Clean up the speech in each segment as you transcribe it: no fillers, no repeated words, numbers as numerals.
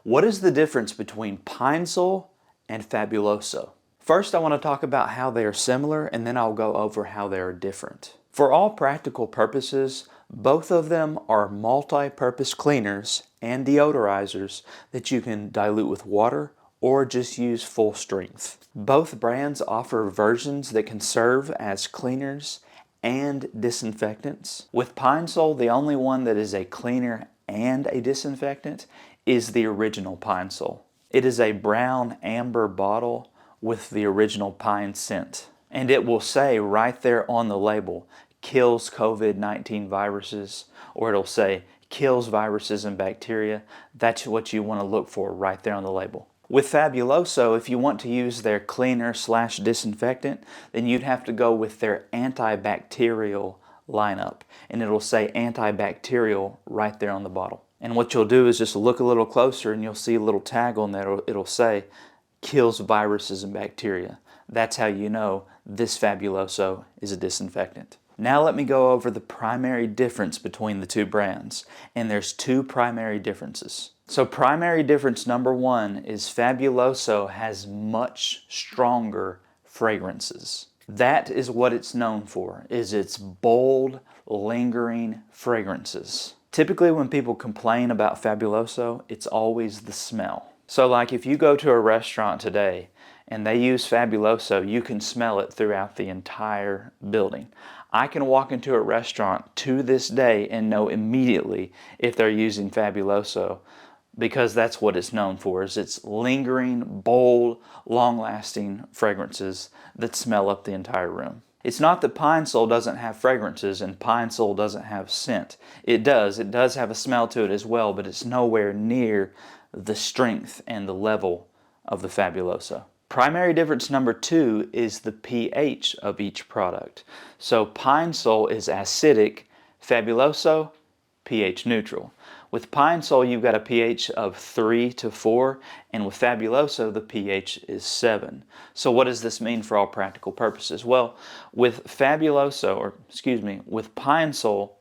What is the difference between Pine-Sol and Fabuloso? First, I want to talk about how they are similar, and then I'll go over how they are different. For all practical purposes, both of them are multi-purpose cleaners and deodorizers that you can dilute with water or just use full strength. Both brands offer versions that can serve as cleaners and disinfectants. With Pine-Sol, the only one that is a cleaner and a disinfectant is the original Pine-Sol. It is a brown amber bottle with the original pine scent. And it will say right there on the label, kills COVID-19 viruses, or it'll say kills viruses and bacteria. That's what you want to look for right there on the label. With Fabuloso, if you want to use their cleaner / disinfectant, then you'd have to go with their antibacterial lineup. And it'll say antibacterial right there on the bottle. And what you'll do is just look a little closer and you'll see a little tag on there. It'll say kills viruses and bacteria. That's how you know this Fabuloso is a disinfectant. Now let me go over the primary difference between the two brands. And there's two primary differences. So primary difference number one is Fabuloso has much stronger fragrances. That is what it's known for, is its bold, lingering fragrances. Typically when people complain about Fabuloso, it's always the smell. So like if you go to a restaurant today and they use Fabuloso, you can smell it throughout the entire building. I can walk into a restaurant to this day and know immediately if they're using Fabuloso, because that's what it's known for, is its lingering, bold, long-lasting fragrances that smell up the entire room. It's not that Pine-Sol doesn't have fragrances and Pine-Sol doesn't have scent. It does have a smell to it as well, but it's nowhere near the strength and the level of the Fabuloso. Primary difference number two is the pH of each product. So Pine-Sol is acidic, Fabuloso, pH neutral. With Pine-Sol, you've got a pH of 3 to 4, and with Fabuloso, the pH is 7. So what does this mean for all practical purposes? Well, with with Pine-Sol,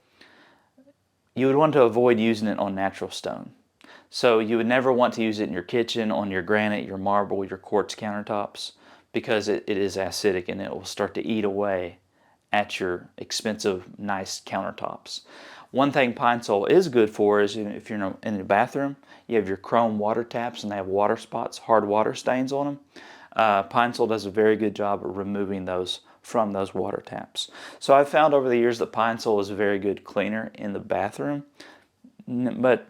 you would want to avoid using it on natural stone. So you would never want to use it in your kitchen, on your granite, your marble, your quartz countertops, because it is acidic and it will start to eat away at your expensive, nice countertops. One thing Pine-Sol is good for is if you're in a bathroom, you have your chrome water taps and they have water spots, hard water stains on them. Pine-Sol does a very good job of removing those from those water taps. So I've found over the years that Pine-Sol is a very good cleaner in the bathroom, but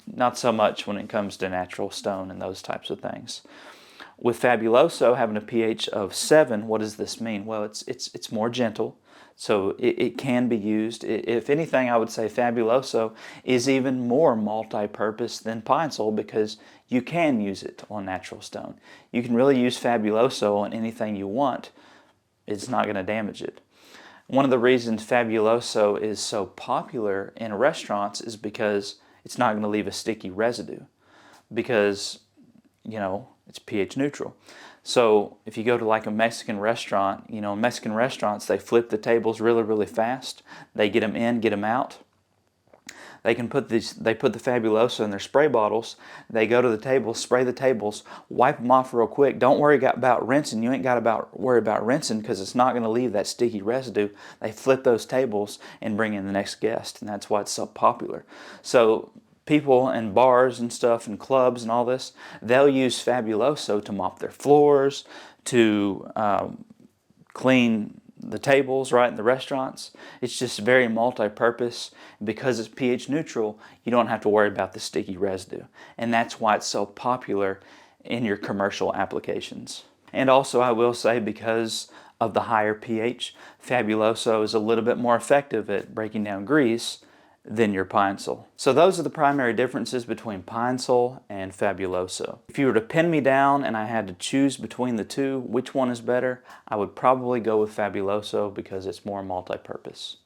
not so much when it comes to natural stone and those types of things. With Fabuloso having a pH of 7, what does this mean? Well, it's more gentle, so it can be used. If anything, I would say Fabuloso is even more multi-purpose than Pine-Sol because you can use it on natural stone. You can really use Fabuloso on anything you want. It's not going to damage it. One of the reasons Fabuloso is so popular in restaurants is because it's not going to leave a sticky residue, because, it's pH neutral. So if you go to like a Mexican restaurant, Mexican restaurants, they flip the tables really, really fast. They get them in, get them out. They put the Fabuloso in their spray bottles. They go to the tables, spray the tables, wipe them off real quick. Don't worry about rinsing. You ain't got to worry about rinsing because it's not going to leave that sticky residue. They flip those tables and bring in the next guest, and that's why it's so popular. So people in bars and stuff and clubs and all this, they'll use Fabuloso to mop their floors, to clean the tables right in the restaurants. It's just very multi-purpose. Because it's pH neutral, you don't have to worry about the sticky residue. And that's why it's so popular in your commercial applications. And also I will say, because of the higher pH, Fabuloso is a little bit more effective at breaking down grease than your Pine-Sol. So those are the primary differences between Pine-Sol and Fabuloso. If you were to pin me down and I had to choose between the two, which one is better, I would probably go with Fabuloso because it's more multi-purpose.